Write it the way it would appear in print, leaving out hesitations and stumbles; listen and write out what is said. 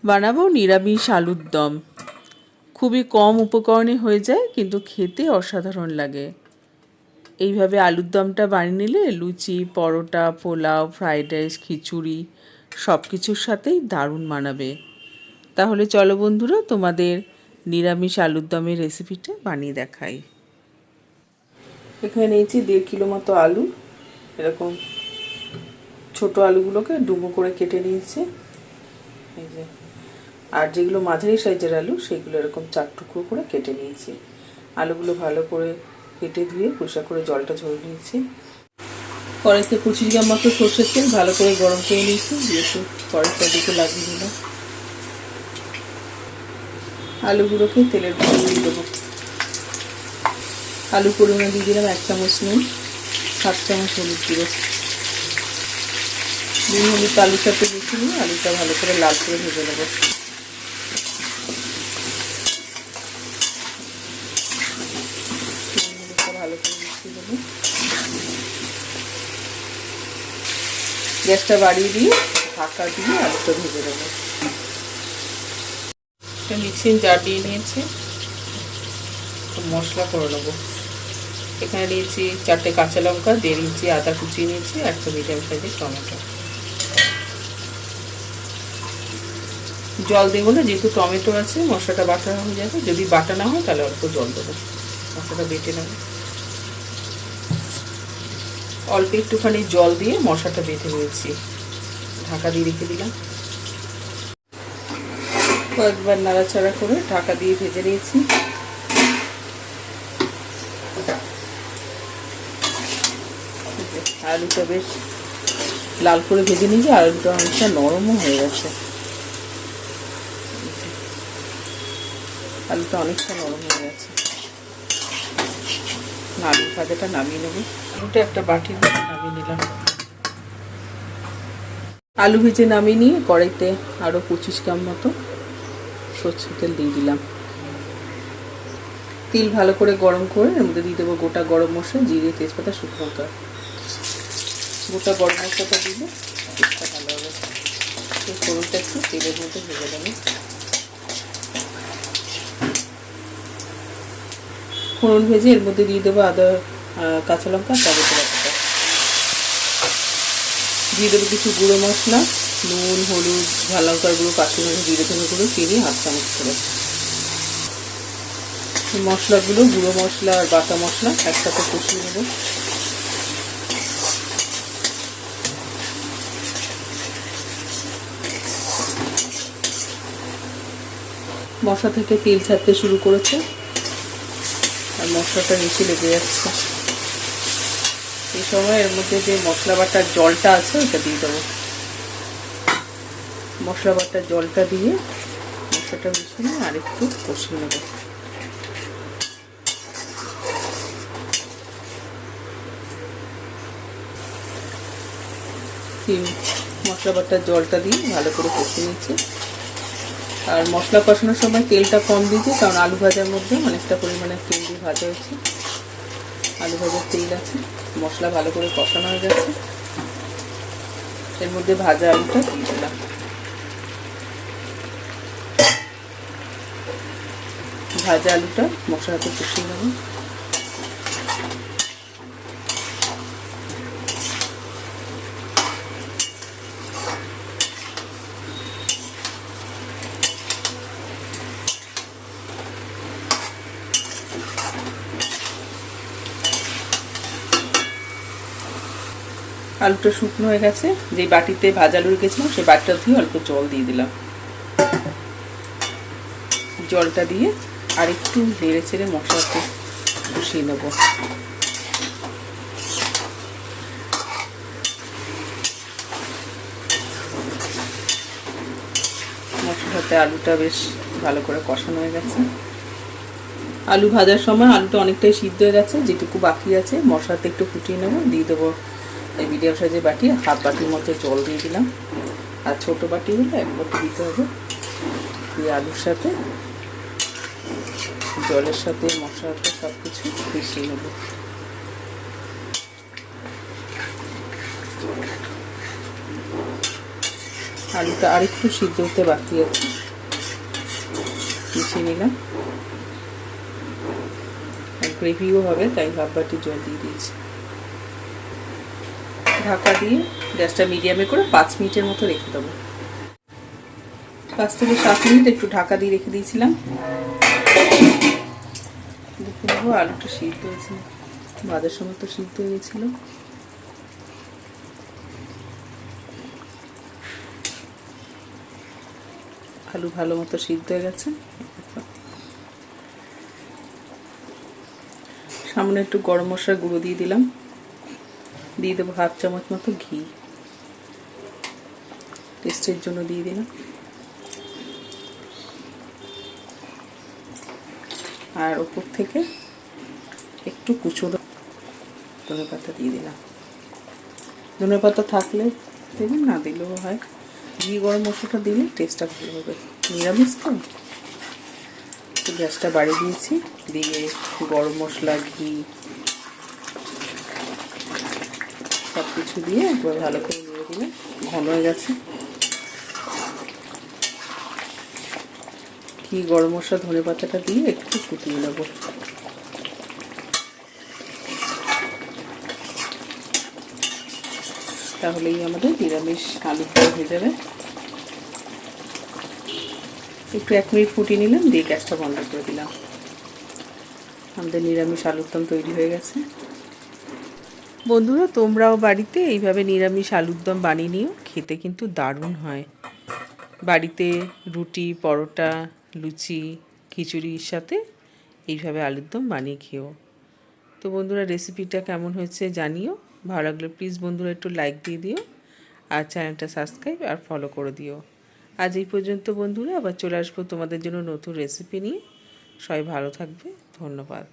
বানাবো নিরামিষ আলুর দম। খুবই কম উপকরণে হয়ে যায়, কিন্তু খেতে অসাধারণ লাগে। এইভাবে আলুর দমটা বানিয়ে নিলে লুচি, পরোটা, পোলাও, ফ্রাইড রাইস, খিচুড়ি সব কিছুর সাথেই দারুণ মানাবে। তাহলে চলো বন্ধুরা, তোমাদের নিরামিষ আলুর দমের রেসিপিটা বানিয়ে দেখাই। এখানে নিয়েছি 1.5 কিলো মতো আলু। এরকম ছোট আলুগুলোকে ডুমো করে কেটে নিয়েছি। এই যে, আর যেগুলো মাঝারি সাইজের আলু সেগুলো এরকম 4 টুকরো করে কেটে নিয়েছি। আলুগুলো ভালো করে কেটে ধুয়ে পরিষ্কার করে জলটা ঝরিয়ে নিয়েছি। কড়াইতে 25 গ্রাম মতো সর্ষের তেল ভালো করে গরম করে নিয়েছি, দিয়েছি কড়াইটার দিকে লাগিয়ে দিলাম। আলুগুলোকে তেলের ভিতরে দিয়ে দেবো। আলু পরিমাণে দিয়ে দিলাম 1 চামচ নুন, 7 চামচ হলুদ গুঁড়ো। নুন হলুদ আলুর সাথে মিশিয়ে নিয়ে আলুটা ভালো করে লাল করে ভেজে নেবো। ভালো করে মিশিয়ে দেবো। গ্যাসটা বাড়িয়ে দিয়ে ঢাকা দিয়ে আলুটা ভেজে দেবো। একটা মিক্সিং জার দিয়ে নিয়েছি, মশলা করে নেবো। এখানে নিয়েছি 4টে কাঁচা লঙ্কা, 1.5 ইঞ্চি আদা কুচিয়ে নিয়েছি, একটা মিডিয়াম সাইজের টমেটো। জল দেবো না, যেহেতু টমেটো আছে মশলাটা বাটা হয়ে যাবে। যদি বাটা না হয় তাহলে অল্প জল দেবো। মশলাটা বেটে নেবো। অল্প একটুখানি জল দিয়ে মশলাটা বেটে নিয়েছি, ঢাকা দিয়ে রেখে দিলাম। কয়েকবার নাড়াচাড়া করে ঢাকা দিয়ে ভেজে নিয়েছি। আলুটা বেশ লাল করে ভেজে নিয়েছি, আলুটা অনেকটা নরমও হয়ে গেছে। আলুটা অনেকটা নরম হয়ে গেছে। আলু ভাজাটা নামিয়ে নেব। আলুটা একটা বাটি দিয়ে নামিয়ে নিলাম। আলু ভেজে নামিয়ে নিয়ে কড়াইতে আরও 25 গ্রাম মতো সরষের তেল দিয়ে দিলাম। তেল ভালো করে গরম করে এর মধ্যে দিয়ে দেবো গোটা গরম মশলা, জিরে, তেজপাতা, শুকনো লঙ্কা। গোটা গরম মশলাটা দিলে টেস্টটা ভালো হবে। ফোড়নটা একটু তেলের মধ্যে ভেজে দেবো। ফোড়ন ভেজে এর মধ্যে দিয়ে দেবো আদা, কাঁচা লঙ্কা, টমেটো বাটাটা। দিয়ে দেবো কিছু গুঁড়ো মশলা, নুন, হলুদ, ঝাল লঙ্কার গুঁড়ো, কাশ্মীরি জিরে ধনে গুঁড়ো, চিনি 1/2 চামচ করে। মশলাগুলো, গুঁড়ো মশলা আর বাটা মশলা একসাথে কষিয়ে নেব। মশলা থেকে তেল ছাড়তে শুরু করেছে আর মশলাটা নিচে লেগে যাচ্ছে। এই সময় এর মধ্যে যে মশলা বাটার জলটা আছে ওটা দিয়ে দেবো। মশলা বাটার জলটা দিয়ে মশলাটা মিশিয়ে আর একটু কষিয়ে নেব। মশলা বাটার জলটা দিয়ে ভালো করে কষিয়ে নিচ্ছি। আর মশলা কষানোর সময় তেলটা কম দিয়েছি, কারণ আলু ভাজার মধ্যে অনেকটা পরিমাণে তেল দিয়ে ভাজা হয়েছে। আলু ভাজার তেল আছে। মশলা ভালো করে কষানো হয়ে গেছে। এর মধ্যে ভাজা আলুটা দিয়ে দিলাম। ভাজা আলুটা মশলাতে কষিয়ে নেব। আলুটা শুকনো হয়ে গেছে। যে বাটিতে ভাজা আলু রেখেছিলাম সেই বাটিটা দিয়ে অল্প জল দিয়ে দিলাম। জলটা দিয়ে আর একটু নেড়ে চেড়ে মশলাতে কষিয়ে নেব। মশলাতে আলুটা বেশ ভালো করে কষানো হয়ে গেছে। আলু ভাজার সময় আলুটা অনেকটাই সিদ্ধ হয়ে গেছে। যেটুকু বাকি আছে মশলাতে একটু ফুটিয়ে নেব। দিয়ে দেবো এই মিডিয়াম সাইজের বাটি, 1/2 বাটির মতো জল দিয়ে দিলাম। আর ছোটো বাটি হলে 1 বাটি দিতে হবে। দিয়ে আলুর সাথে জলের সাথে মশলাটা সব কিছু মিশিয়ে নেব। আলুটা আরেকটু সিদ্ধ হতে বাকি আছে, মিশিয়ে নিলাম। গ্রেভিও হবে, তাই হাফ বাটি জল দিয়ে দিয়েছি। ঢাকা দিয়ে গ্যাসটা মিডিয়ামে করে 5 মিনিটের মতো রেখে দেবো। 5 থেকে 7 মিনিট একটু ঢাকা দিয়ে রেখে দিয়েছিলাম। দেখে নেবো আলুটা সিদ্ধ হয়েছে, ভাজার সময় তো সিদ্ধ হয়ে গেছিলো। আলু ভালো মতো সিদ্ধ হয়ে গেছে। সামনে একটু গরম মশলার গুঁড়ো দিয়ে দিলাম, দিয়ে দেবো 1/2 চামচ মতো ঘি, টেস্টের জন্য দিয়ে দিলাম। আর ওপর থেকে একটু কুচনো ধনে পাতা দিয়ে দিলাম। ধনে পাতা থাকলে দেবেন, না দিলেও হয়। ঘি গরম মশলাটা দিলে টেস্টটা ভালো হবে, নিরামিষ তো গ্যাসটা বাড়িয়ে দিয়েছি। দিয়ে গরম মশলা, ঘি সব কিছু দিয়ে একবার ভালো করে নিয়ে দিলে ঘন হয়ে গেছে। ঘি গরম মশলা ধনে পাতাটা দিয়ে একটু ফুটিয়ে নেব। তাহলেই আমাদের নিরামিষ আলুর দম হয়ে যাবে। একটু 1 মিনিট ফুটিয়ে নিলাম, দিয়ে গ্যাসটা বন্ধ করে দিলাম। আমাদের নিরামিষ আলুর দম তৈরি হয়ে গেছে। বন্ধুরা, তোমরাও বাড়িতে এইভাবে নিরামিষ আলুর দম বানিয়ে নিও, খেতে কিন্তু দারুণ হয়। বাড়িতে রুটি, পরোটা, লুচি, খিচুড়ির সাথে এইভাবে আলুর দম বানিয়ে খেও। তো বন্ধুরা, রেসিপিটা কেমন হয়েছে জানিও। ভালো লাগলে প্লিজ বন্ধুরা একটু লাইক দিয়ে দিও, আর চ্যানেলটা সাবস্ক্রাইব আর ফলো করে দিও। আজ এই পর্যন্ত বন্ধুরা, আবার চলে আসবো তোমাদের জন্য নতুন রেসিপি নিয়ে। সবাই ভালো থাকবে, ধন্যবাদ।